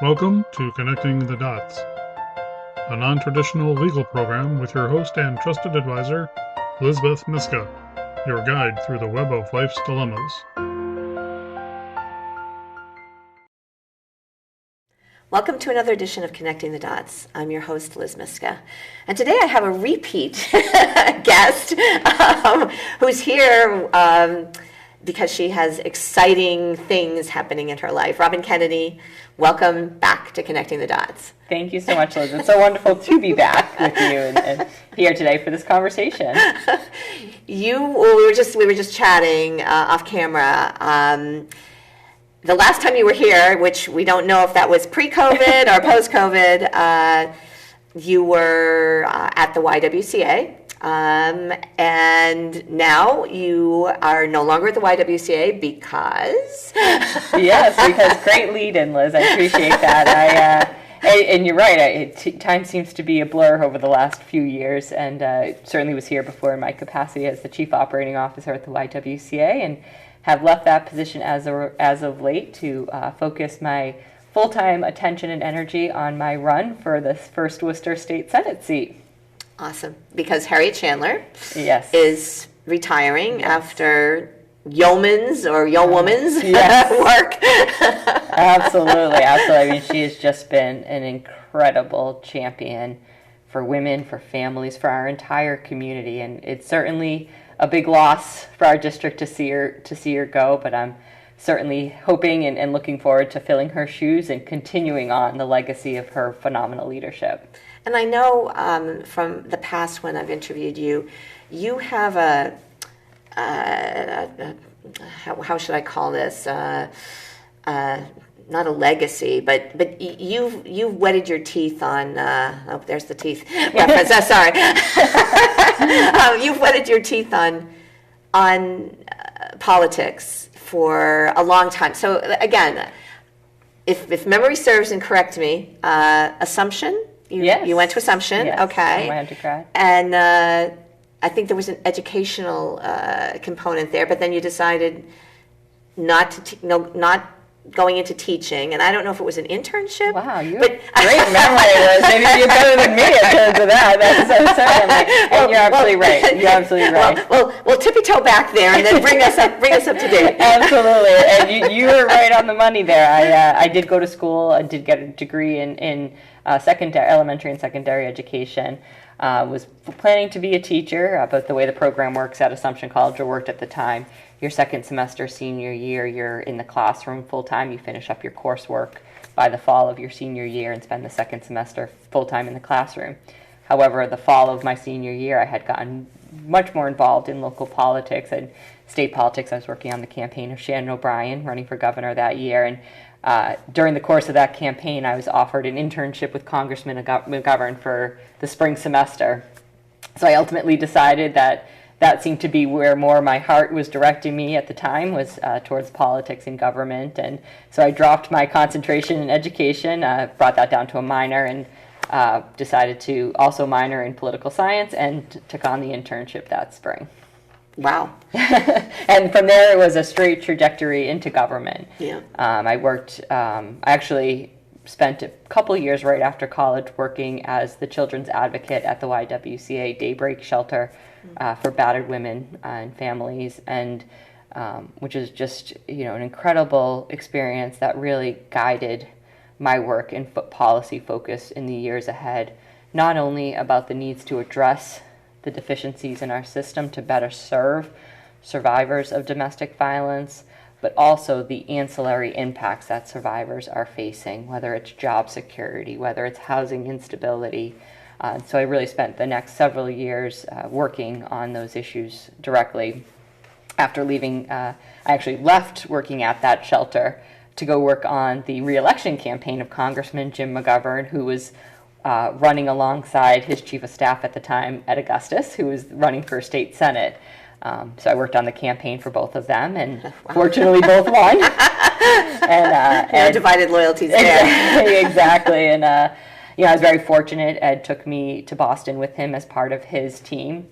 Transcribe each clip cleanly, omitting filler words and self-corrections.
Welcome to Connecting the Dots, a non-traditional legal program with your host and trusted advisor, Liz Myska, your guide through the web of life's dilemmas. Welcome to another edition of Connecting the Dots. I'm your host, Liz Myska. And today I have a repeat guest who's here because she has exciting things happening in her life. Robyn Kennedy, welcome back to Connecting the Dots. Thank you so much, Liz. It's so wonderful to be back with you and here today for this conversation. We were just chatting off camera. The last time you were here, which we don't know if that was pre-COVID or post-COVID, you were at the YWCA. And now you are no longer at the YWCA because... Yes, because great lead-in, Liz. I appreciate that. And you're right. Time seems to be a blur over the last few years, and certainly was here before in my capacity as the Chief Operating Officer at the YWCA, and have left that position as of late to focus my full-time attention and energy on my run for the first Worcester State Senate seat. Awesome. Because Harriet Chandler Yes. is retiring after yeoman's or yeowoman's Yes. work. Absolutely. I mean, she has just been an incredible champion for women, for families, for our entire community, and it's certainly a big loss for our district to see her go, but I'm certainly hoping and looking forward to filling her shoes and continuing on the legacy of her phenomenal leadership. And I know from the past when I've interviewed you, you have how should I call this? Not a legacy, but you've whetted your teeth on. There's the teeth reference. Sorry, you've whetted your teeth on politics for a long time. So again, if memory serves and correct me, Assumption. Yes. You went to Assumption, yes, okay. My undergrad. And I think there was an educational component there, but then you decided not going into teaching, and I don't know if it was an internship. Wow, you have great memory, Liz. Maybe you're better than me in terms of that. That's so certainly. And you're absolutely right. You're absolutely right. We'll tippy toe back there, and then bring us up to date. Absolutely, and you were right on the money there. I did go to school. I did get a degree in elementary and secondary education. Was planning to be a teacher, but the way the program works at Assumption College, or worked at the time, your second semester senior year, you're in the classroom full-time. You finish up your coursework by the fall of your senior year and spend the second semester full-time in the classroom. However, the fall of my senior year, I had gotten much more involved in local politics and state politics. I was working on the campaign of Shannon O'Brien, running for governor that year, and during the course of that campaign, I was offered an internship with Congressman McGovern for the spring semester. So I ultimately decided that seemed to be where more my heart was directing me at the time, was towards politics and government. And so I dropped my concentration in education, brought that down to a minor, and decided to also minor in political science, and took on the internship that spring. Wow. And from there, it was a straight trajectory into government. Yeah. I actually spent a couple years right after college working as the children's advocate at the YWCA Daybreak Shelter for battered women and families, and which is just an incredible experience that really guided my work in policy focus in the years ahead, not only about the needs to address the deficiencies in our system to better serve survivors of domestic violence, but also the ancillary impacts that survivors are facing, whether it's job security, whether it's housing instability. So I really spent the next several years working on those issues directly. After leaving, I actually left working at that shelter to go work on the re-election campaign of Congressman Jim McGovern, who was running alongside his chief of staff at the time, Ed Augustus, who was running for state senate. So I worked on the campaign for both of them, and fortunately both won. And divided loyalties there. Exactly. And I was very fortunate. Ed took me to Boston with him as part of his team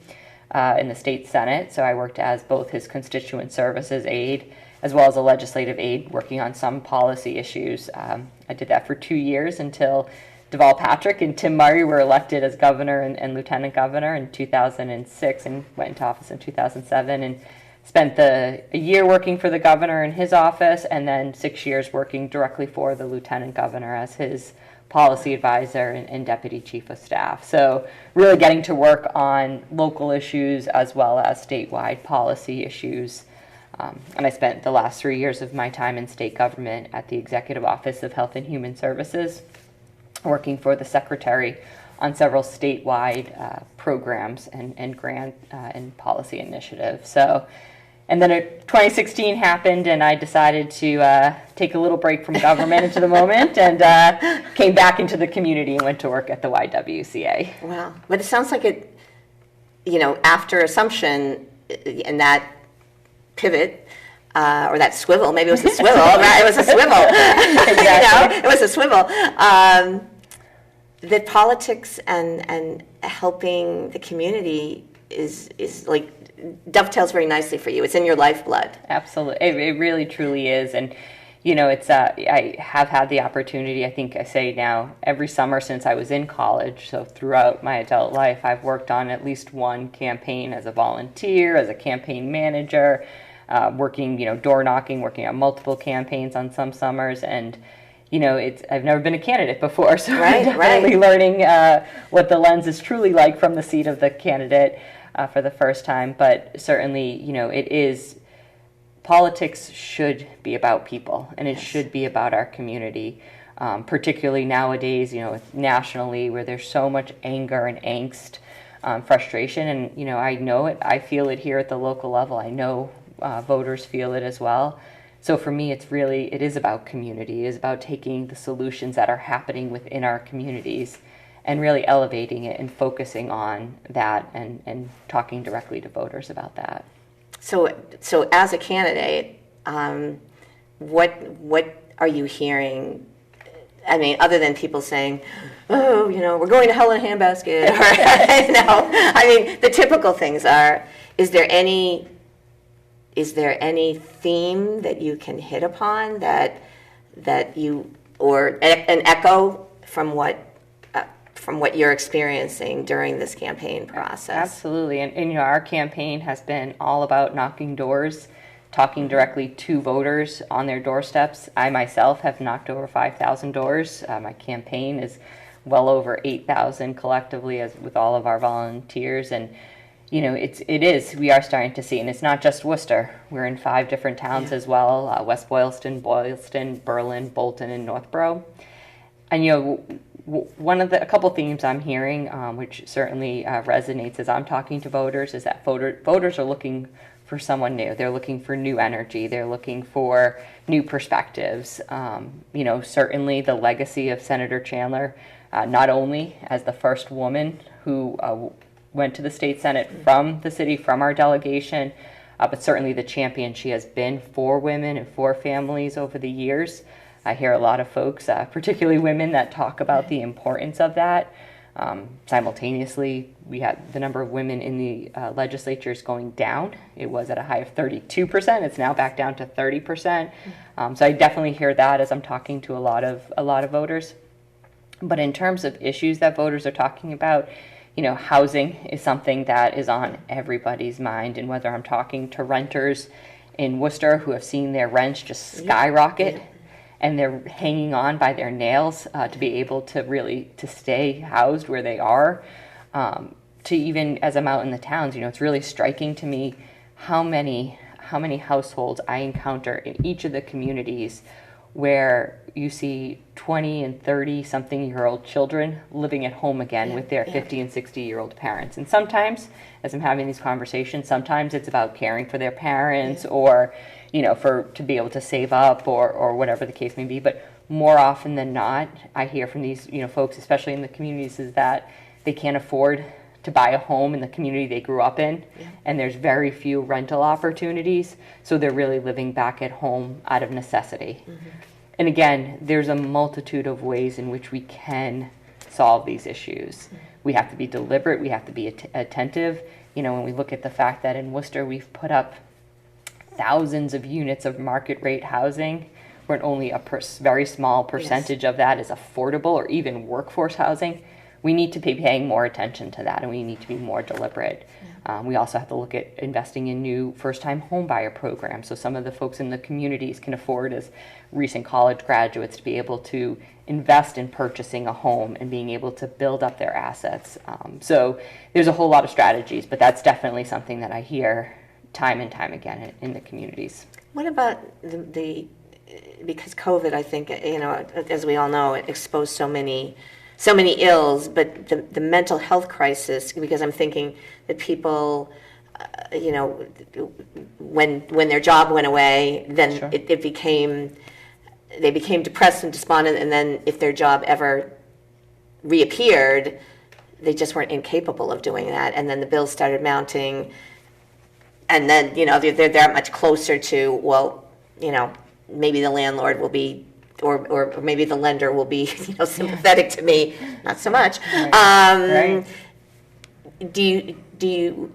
in the state senate. So I worked as both his constituent services aide as well as a legislative aide, working on some policy issues. I I did that for 2 years until Deval Patrick and Tim Murray were elected as governor and lieutenant governor in 2006, and went into office in 2007, and spent a year working for the governor in his office, and then 6 years working directly for the lieutenant governor as his policy advisor and deputy chief of staff. So really getting to work on local issues as well as statewide policy issues. And I spent the last 3 years of my time in state government at the Executive Office of Health and Human Services, working for the secretary on several statewide programs and grant and policy initiatives. So, and then 2016 happened, and I decided to take a little break from government into the moment, and came back into the community and went to work at the YWCA. Wow. But it sounds like it, after Assumption and that pivot, or that swivel, maybe it was a swivel, right? It was a swivel. Exactly. It was a swivel. That politics and helping the community is like dovetails very nicely for you. It's in your lifeblood. Absolutely. It really truly is. And, it's, I have had the opportunity, I think I say now, every summer since I was in college, so throughout my adult life, I've worked on at least one campaign as a volunteer, as a campaign manager, working, door knocking, working on multiple campaigns on some summers. And, I've never been a candidate before, so I'm definitely learning what the lens is truly like from the seat of the candidate for the first time. But certainly, it is, politics should be about people, and it should be about our community, particularly nowadays, nationally, where there's so much anger and angst, frustration. And, I know it, I feel it here at the local level. I know voters feel it as well. So for me, it is about community. It is about taking the solutions that are happening within our communities and really elevating it and focusing on that and talking directly to voters about that. So as a candidate, what are you hearing? I mean, other than people saying, "Oh, we're going to hell in a handbasket," or I mean, the typical things are: is there any theme that you can hit upon that you, or an echo from what you're experiencing during this campaign process? Absolutely. And our campaign has been all about knocking doors, talking directly to voters on their doorsteps. I myself have knocked over 5,000 doors. My campaign is well over 8,000 collectively, as with all of our volunteers. And we are starting to see, and it's not just Worcester. We're in 5 different towns as well: West Boylston, Berlin, Bolton, and Northborough. And a couple themes I'm hearing, which certainly resonates as I'm talking to voters, is that voters are looking for someone new. They're looking for new energy. They're looking for new perspectives. Certainly the legacy of Senator Chandler, not only as the first woman who went to the state Senate from the city, from our delegation, but certainly the champion she has been for women and for families over the years. I hear a lot of folks, particularly women, that talk about the importance of that. Simultaneously, we had the number of women in the legislatures going down. It was at a high of 32%. It's now back down to 30%. So I definitely hear that as I'm talking to a lot of voters. But in terms of issues that voters are talking about, housing is something that is on everybody's mind. And whether I'm talking to renters in Worcester who have seen their rents just skyrocket, and they're hanging on by their nails to be able to stay housed where they are, to even as I'm out in the towns, it's really striking to me how many households I encounter in each of the communities where you see 20 and 30-something-year-old children living at home again with their 50 and 60-year-old parents. And sometimes, as I'm having these conversations, sometimes it's about caring for their parents or, to be able to save up or whatever the case may be. But more often than not, I hear from these, folks, especially in the communities, is that they can't afford to buy a home in the community they grew up in, and there's very few rental opportunities, so they're really living back at home out of necessity. And again, there's a multitude of ways in which we can solve these issues. We have to be deliberate, we have to be attentive. When we look at the fact that in Worcester we've put up thousands of units of market rate housing, where only a very small percentage of that is affordable or even workforce housing. We need to be paying more attention to that, and we need to be more deliberate. We also have to look at investing in new first-time home buyer programs, so some of the folks in the communities can afford, as recent college graduates, to be able to invest in purchasing a home and being able to build up their assets. So there's a whole lot of strategies, but that's definitely something that I hear time and time again in the communities. What about because COVID, I think, as we all know, it exposed so many ills, but the mental health crisis, because I'm thinking that people, when their job went away, then Sure. they became depressed and despondent, and then if their job ever reappeared, they just weren't incapable of doing that, and then the bills started mounting, and then, they're that much closer to, well, maybe the landlord will be, or maybe the lender will be, sympathetic to me, not so much. Right. Do you?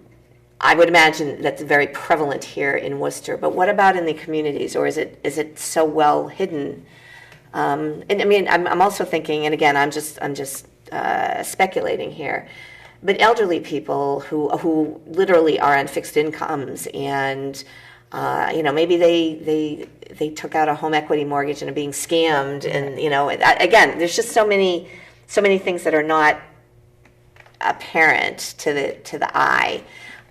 I would imagine that's very prevalent here in Worcester. But what about in the communities, or is it so well hidden? And I mean, I'm also thinking, and again, I'm just speculating here, but elderly people who literally are on fixed incomes, and maybe they took out a home equity mortgage and are being scammed, and again, there's just so many things that are not apparent to the eye.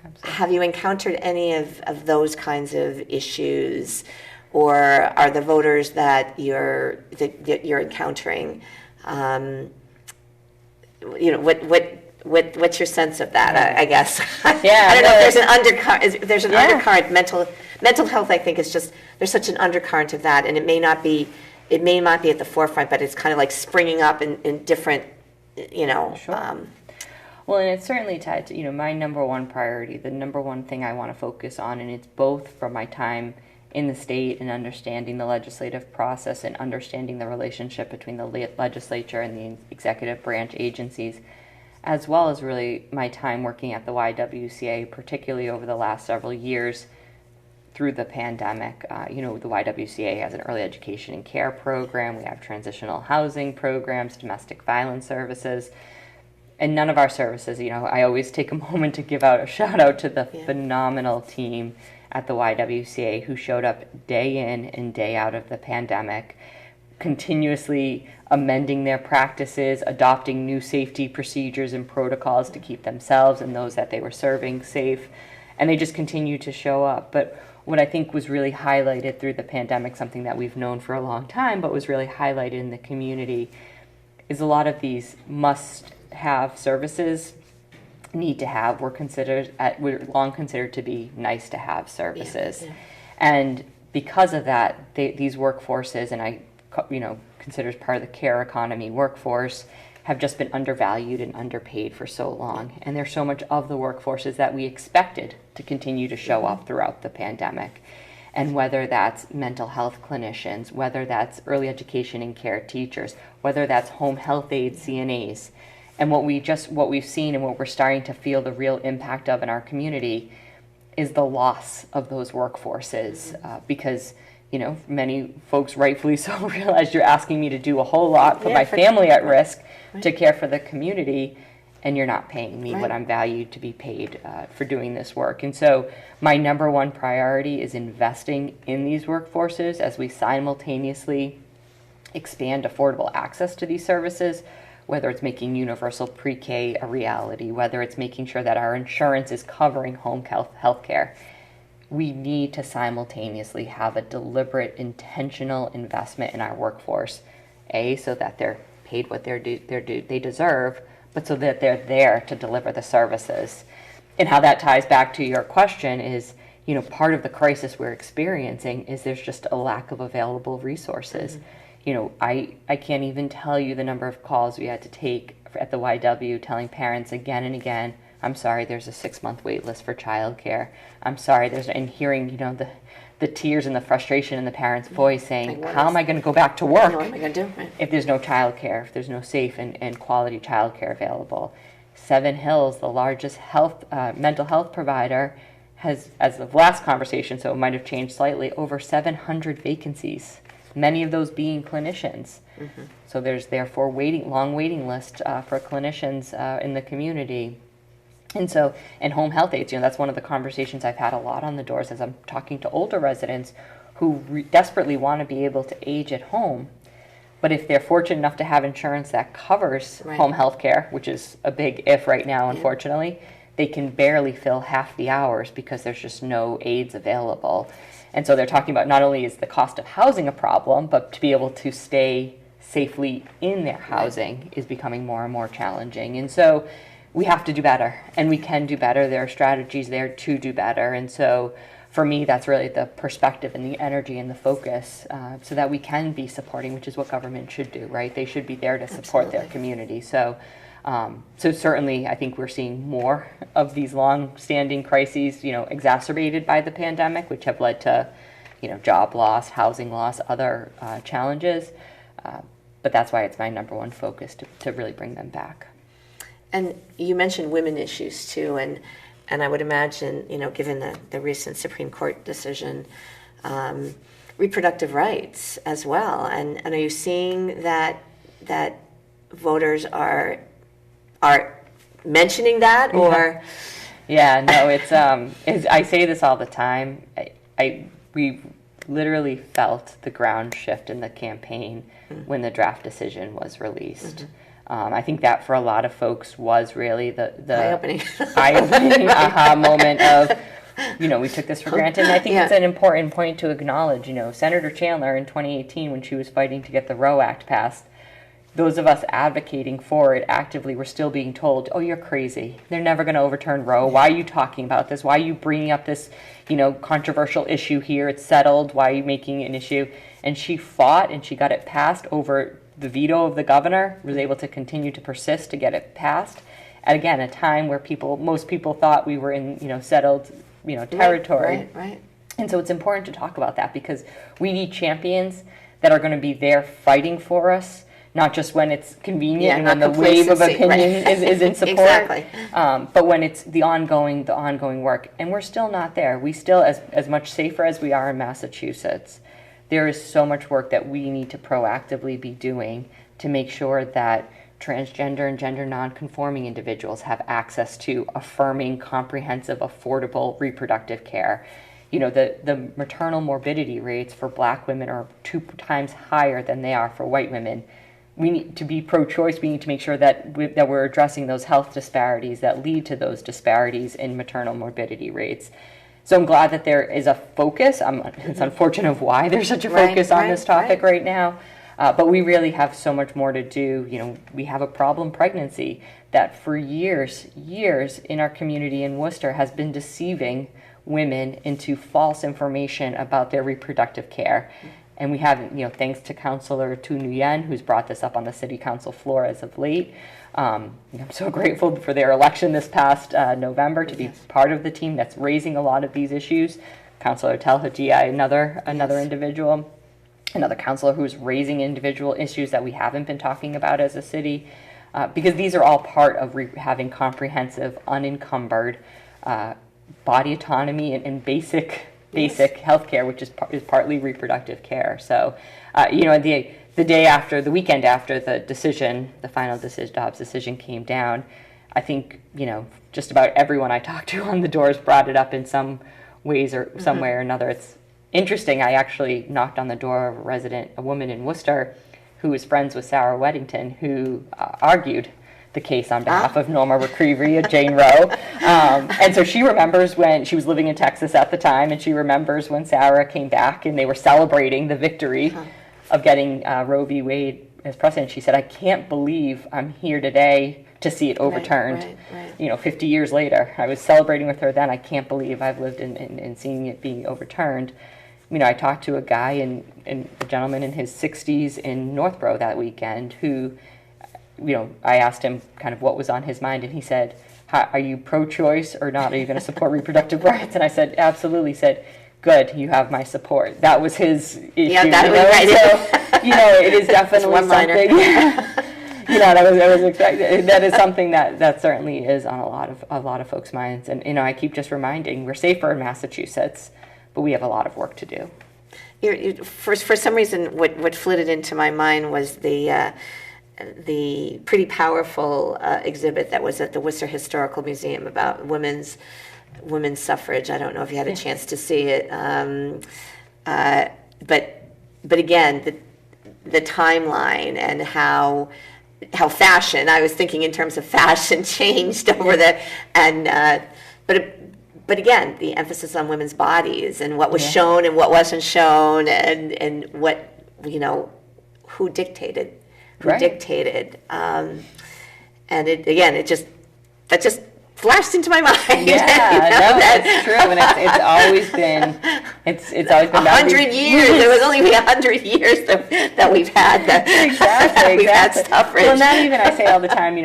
Absolutely. Have you encountered any of those kinds of issues, or are the voters that you're encountering? What's your sense of that? I guess. Yeah, I don't know if there's an undercurrent. There's an undercurrent. Mental health, I think, is just, there's such an undercurrent of that, and it may not be at the forefront, but it's kind of like springing up in different, Sure. Well, and it's certainly tied to, my number one priority, the number one thing I want to focus on, and it's both from my time in the state and understanding the legislative process and understanding the relationship between the legislature and the executive branch agencies, as well as really my time working at the YWCA, particularly over the last several years through the pandemic. The YWCA has an early education and care program. We have transitional housing programs, domestic violence services. And none of our services, I always take a moment to give out a shout out to the phenomenal team at the YWCA who showed up day in and day out of the pandemic, continuously amending their practices, adopting new safety procedures and protocols to keep themselves and those that they were serving safe. And they just continue to show up. But what I think was really highlighted through the pandemic, something that we've known for a long time, but was really highlighted in the community, is a lot of these must-have services were long considered to be nice-to-have services. Yeah. And because of that, these workforces, and I consider as part of the care economy workforce, have just been undervalued and underpaid for so long. And there's so much of the workforces that we expected to continue to show up throughout the pandemic. And whether that's mental health clinicians, whether that's early education and care teachers, whether that's home health aides, CNAs, and what we've seen and what we're starting to feel the real impact of in our community is the loss of those workforces, because many folks rightfully so realize you're asking me to do a whole lot, put my family at risk to care for the community, and you're not paying me what I'm valued to be paid for doing this work. And so my number one priority is investing in these workforces as we simultaneously expand affordable access to these services, whether it's making universal pre-K a reality, whether it's making sure that our insurance is covering home health care. We need to simultaneously have a deliberate, intentional investment in our workforce, so that they're paid what they deserve, but so that they're there to deliver the services. And how that ties back to your question is, part of the crisis we're experiencing is there's just a lack of available resources. I can't even tell you the number of calls we had to take at the YW telling parents again and again, I'm sorry, there's a 6-month wait list for childcare. I'm sorry, and hearing, the tears and the frustration in the parents' voice saying, how am I going to go back to work what am I going to do? Right. if there's no childcare, if there's no safe and quality childcare available? Seven Hills, the largest mental health provider, has, as of last conversation, so it might have changed slightly, over 700 vacancies. many of those being clinicians. So there's therefore long waiting list for clinicians in the community. And so, and home health aides, that's one of the conversations I've had a lot on the doors as I'm talking to older residents who desperately want to be able to age at home. But if they're fortunate enough to have insurance that covers home health care, which is a big if right now, unfortunately, they can barely fill half the hours because there's just no aides available. And so they're talking about not only is the cost of housing a problem, but to be able to stay safely in their housing is becoming more and more challenging. And so we have to do better, and we can do better. There are strategies there to do better. And so for me, that's really the perspective and the energy and the focus so that we can be supporting, which is what government should do, right? They should be there to support their community. So certainly I think we're seeing more of these long-standing crises, exacerbated by the pandemic, which have led to, job loss, housing loss, other challenges. But that's why it's my number one focus to really bring them back. And you mentioned women issues too, and I would imagine, given the recent Supreme Court decision, reproductive rights as well. And are you seeing that voters are mentioning that, or? Yeah, no, it's I say this all the time. We literally felt the ground shift in the campaign when the draft decision was released. I think that for a lot of folks was really the eye-opening aha moment of, we took this for granted. And I think it's an important point to acknowledge. Senator Chandler in 2018, when she was fighting to get the Roe Act passed, those of us advocating for it actively were still being told, oh, you're crazy. They're never going to overturn Roe. Why are you talking about this? Why are you bringing up this, controversial issue here? It's settled. Why are you making it an issue? And she fought and she got it passed over the veto of the governor, was able to continue to persist to get it passed. At, again, a time where most people thought we were in, settled, territory. Right. And so it's important to talk about that because we need champions that are going to be there fighting for us, not just when it's convenient and when the wave of opinion is in support, exactly. But when it's the ongoing work. And we're still not there. We still, as much safer as we are in Massachusetts, there is so much work that we need to proactively be doing to make sure that transgender and gender nonconforming individuals have access to affirming, comprehensive, affordable reproductive care. The maternal morbidity rates for Black women are 2 times higher than they are for white women. We need to be pro-choice. We need to make sure that we're addressing those health disparities that lead to those disparities in maternal morbidity rates. So I'm glad that there is a focus. It's unfortunate why there's such a focus on this topic right now. But we really have so much more to do. We have a problem pregnancy that for years in our community in Worcester has been deceiving women into false information about their reproductive care. And we have, thanks to Councilor Tu Nguyen, who's brought this up on the City Council floor as of late. I'm so grateful for their election this past November to be part of the team that's raising a lot of these issues. Councilor Tel Hajia, another individual, another councilor who's raising individual issues that we haven't been talking about as a city, because these are all part of having comprehensive, unencumbered body autonomy and basic health care, which is partly reproductive care. So, the weekend after the final Dobbs decision came down, I think, just about everyone I talked to on the doors brought it up in some ways or some way or another. It's interesting. I actually knocked on the door of a woman in Worcester who was friends with Sarah Weddington, who argued the case on behalf of Norma McCreevy of Jane Roe. And so she remembers when she was living in Texas at the time, and she remembers when Sarah came back and they were celebrating the victory of getting Roe v. Wade as precedent. She said, I can't believe I'm here today to see it overturned. Right. 50 years later. I was celebrating with her then. I can't believe I've lived in seeing it being overturned. I talked to a guy a gentleman in his 60s in Northborough that weekend who, I asked him kind of what was on his mind, and he said, are you pro-choice or not? Are you going to support reproductive rights? And I said, absolutely. He said, good, you have my support. That was his issue. Yeah, that was right. So, it is definitely something. That was expected. That is something that certainly is on a lot of folks' minds. And I keep just reminding, we're safer in Massachusetts, but we have a lot of work to do. For some reason, what flitted into my mind was the pretty powerful exhibit that was at the Worcester Historical Museum about women's suffrage. I don't know if you had a chance to see it, but again, the timeline and how fashion. I was thinking in terms of fashion changed over but again, the emphasis on women's bodies and what was shown and what wasn't shown, and what, who dictated, and that just flashed into my mind. Yeah, that's true, and it's always been 100 years. It was only 100 years that we've had exactly. We've had suffrage. Well, not even, I say all the time,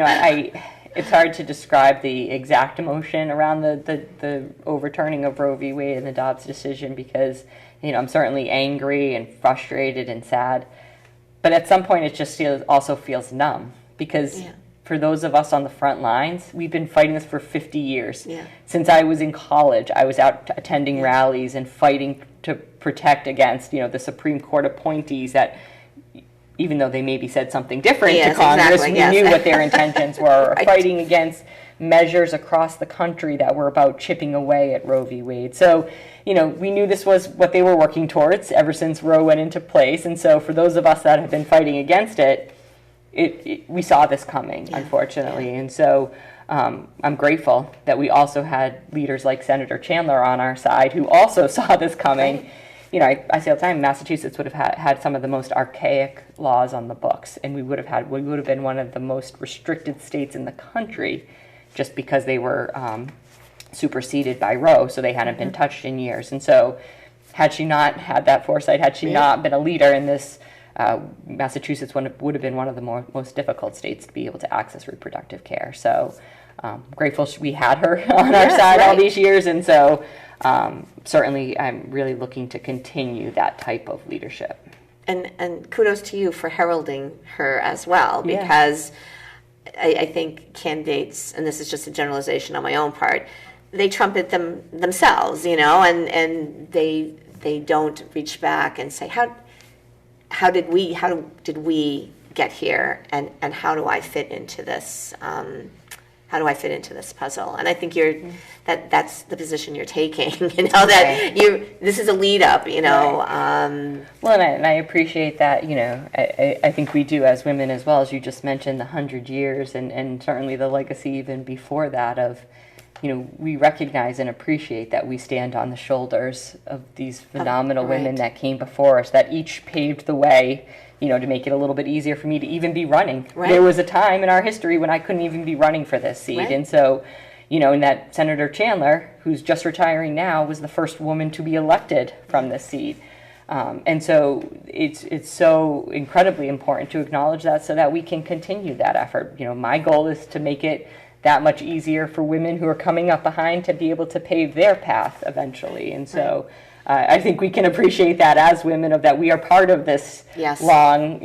it's hard to describe the exact emotion around the overturning of Roe v. Wade and the Dobbs decision, because I'm certainly angry and frustrated and sad, but at some point it just also feels numb, because for those of us on the front lines, we've been fighting this for 50 years. Since I was in college, I was out attending rallies and fighting to protect against the Supreme Court appointees that, even though they maybe said something different to Congress, we knew what their intentions were, right. Fighting against measures across the country that were about chipping away at Roe v. Wade. So, we knew this was what they were working towards ever since Roe went into place. And so for those of us that have been fighting against it, we saw this coming, unfortunately. And so I'm grateful that we also had leaders like Senator Chandler on our side who also saw this coming. Right. I say all the time, Massachusetts would have had some of the most archaic laws on the books, and we would have been one of the most restricted states in the country, just because they were superseded by Roe, so they hadn't been touched in years. And so, had she not had that foresight, had she not been a leader in this, Massachusetts would have been one of the most difficult states to be able to access reproductive care. So, grateful we had her on our side all these years, and so. Certainly, I'm really looking to continue that type of leadership. And kudos to you for heralding her as well, because I think candidates, and this is just a generalization on my own part, they trumpet themselves, and they don't reach back and say, how did we get here, and how do I fit into this? How do I fit into this puzzle? And I think that's the position you're taking. That this is a lead up. Well, and I appreciate that. I think we do as women as well, as you just mentioned, the 100 years, and certainly the legacy even before that of, we recognize and appreciate that we stand on the shoulders of these phenomenal women that came before us, that each paved the way. To make it a little bit easier for me to even be running. Right. There was a time in our history when I couldn't even be running for this seat. Right. And so, and that Senator Chandler, who's just retiring now, was the first woman to be elected from this seat. And so it's so incredibly important to acknowledge that so that we can continue that effort. My goal is to make it that much easier for women who are coming up behind to be able to pave their path eventually. And so... I think we can appreciate that as women, of that we are part of this long,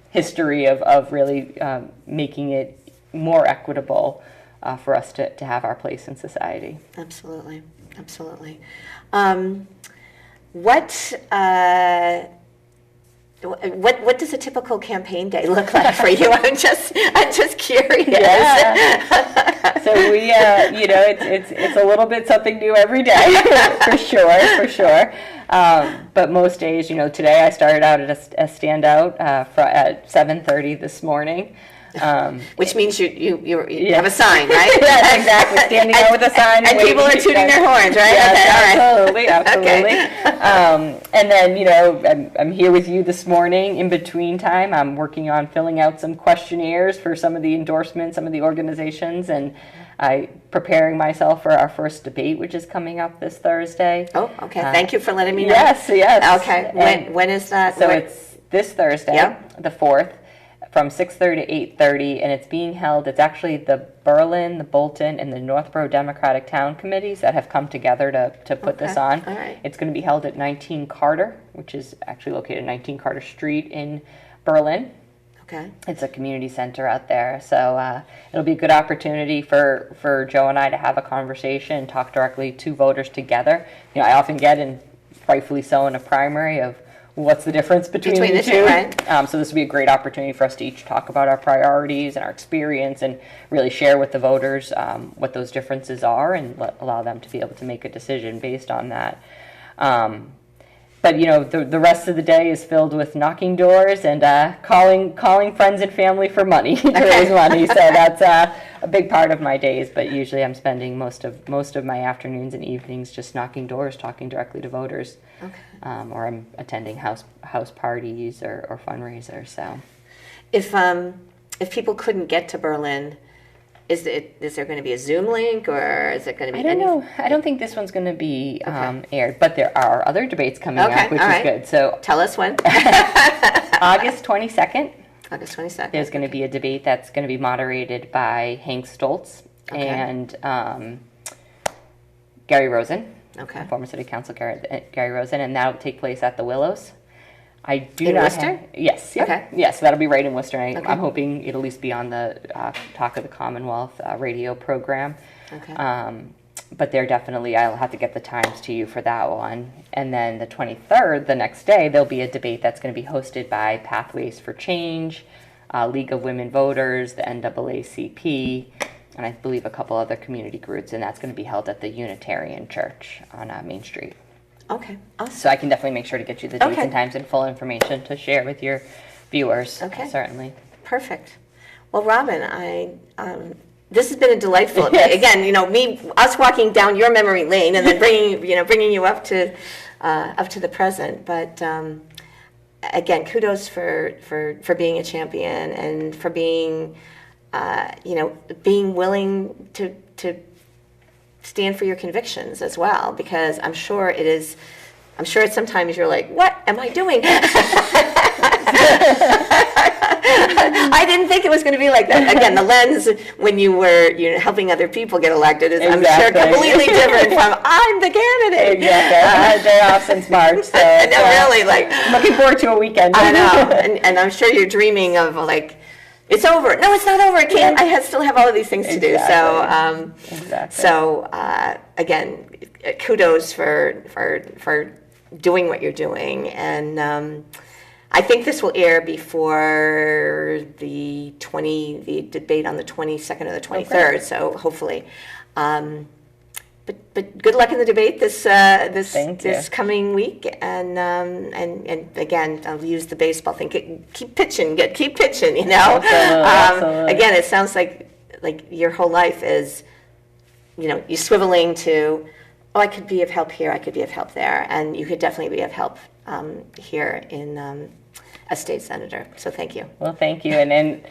history of really making it more equitable for us to have our place in society. Absolutely. What does a typical campaign day look like for you? I'm just curious. Yeah. So we, it's a little bit something new every day, for sure. But most days, today I started out at a standout at 7:30 this morning. Which means you have a sign, right? Yes, exactly. Standing out with a sign. And people are tooting their horns, right? Yes, okay, absolutely. Okay. And then, I'm here with you this morning. In between time, I'm working on filling out some questionnaires for some of the endorsements, some of the organizations, and preparing myself for our first debate, which is coming up this Thursday. Oh, okay. Thank you for letting me know. Yes. Okay. When is that? So it's this Thursday, the 4th. From 6:30 to 8:30, and it's being held. It's actually the Berlin, the Bolton, and the Northborough Democratic Town Committees that have come together to put this on. All right. It's going to be held at 19 Carter, which is actually located at 19 Carter Street in Berlin. Okay. It's a community center out there, so it'll be a good opportunity for Joe and I to have a conversation and talk directly to voters together. I often get in rightfully so in a primary of what's the difference between the two. Right. So this would be a great opportunity for us to each talk about our priorities and our experience and really share with the voters what those differences are and allow them to be able to make a decision based on that. But, you know, the rest of the day is filled with knocking doors and calling friends and family for money to raise money. So that's a big part of my days. But usually I'm spending most of my afternoons and evenings just knocking doors, talking directly to voters. Okay. Or I'm attending house parties or fundraisers. So, if people couldn't get to Berlin, is there going to be a Zoom link, or is it going to be? I don't know. I don't think this one's going to be aired, but there are other debates coming up, which is good. So tell us when. August 22nd. August 22nd. There's going to be a debate that's going to be moderated by Hank Stoltz and Gary Rosen. Okay. Former City Council Gary Rosen, and that will take place at the Willows. I do in not Worcester? Yes. Yep. Okay. Yes, that'll be right in Worcester. I'm hoping it'll at least be on the Talk of the Commonwealth radio program. Okay. But they're definitely, I'll have to get the times to you for that one. And then the 23rd, the next day, there'll be a debate that's going to be hosted by Pathways for Change, League of Women Voters, the NAACP, and I believe a couple other community groups, and that's going to be held at the Unitarian Church on Main Street. Okay, awesome. So I can definitely make sure to get you the dates and times and full information to share with your viewers. Okay. Certainly. Perfect. Well, Robyn, this has been a delightful day. Again, you know, us walking down your memory lane and then bringing you up to the present. But again, kudos for being a champion and for being being willing to stand for your convictions as well, because I'm sure it's sometimes you're like, what am I doing? I didn't think it was going to be like that. Again, the lens when you were helping other people get elected is, I'm sure, completely different from I'm the candidate. Exactly. I had a day off since March, so really, like, looking forward to a weekend. I know, and I'm sure you're dreaming of like, it's over. No, it's not over. I can't. I still have all of these things to do. So, again, kudos for doing what you're doing, and I think this will air before the debate on the 22nd or the 23rd. Okay. So hopefully, but good luck in the debate this coming week, and again, I'll use the baseball thing. Keep pitching, you know. Absolutely. Again, it sounds like your whole life is, you swiveling to, oh, I could be of help here, I could be of help there, and you could definitely be of help here in as state senator. So thank you. Well, thank you, and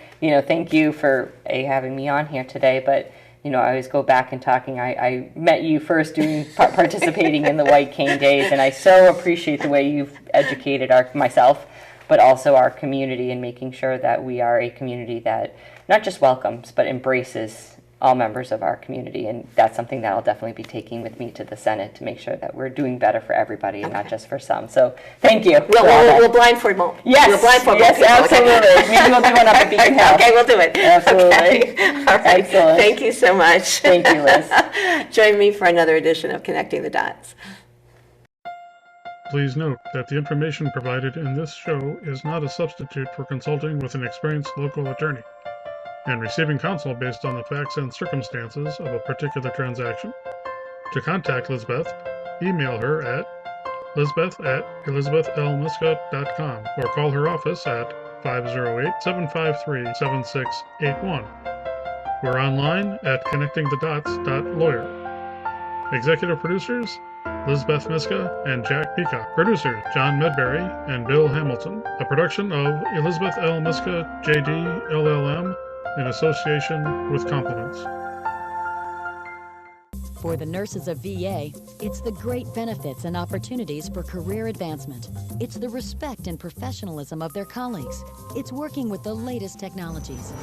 thank you for having me on here today, but. I always go back and talking. I met you first participating in the White Cane Days, and I so appreciate the way you've educated myself, but also our community, and making sure that we are a community that not just welcomes, but embraces all members of our community. And that's something that I'll definitely be taking with me to the Senate to make sure that we're doing better for everybody and not just for some. So thank you. We'll blindfold more. Yes, we'll blindfold yes, absolutely. Okay. Maybe we'll do one up at Beacon Hill. Okay, we'll do it. Absolutely. Okay. All right. Excellent. Thank you so much. Thank you, Liz. Join me for another edition of Connecting the Dots. Please note that the information provided in this show is not a substitute for consulting with an experienced local attorney and receiving counsel based on the facts and circumstances of a particular transaction. To contact Lizbeth, email her at lizbeth@elizabethlmyska.com or call her office at 508-753-7681. We're online at connectingthedots.lawyer. Executive producers, Lizbeth Myska and Jack Peacock. Producers, John Medberry and Bill Hamilton. A production of Elizabeth L. Myska, JD, LLM, in association with Compliments. For the nurses of VA, it's the great benefits and opportunities for career advancement. It's the respect and professionalism of their colleagues. It's working with the latest technologies.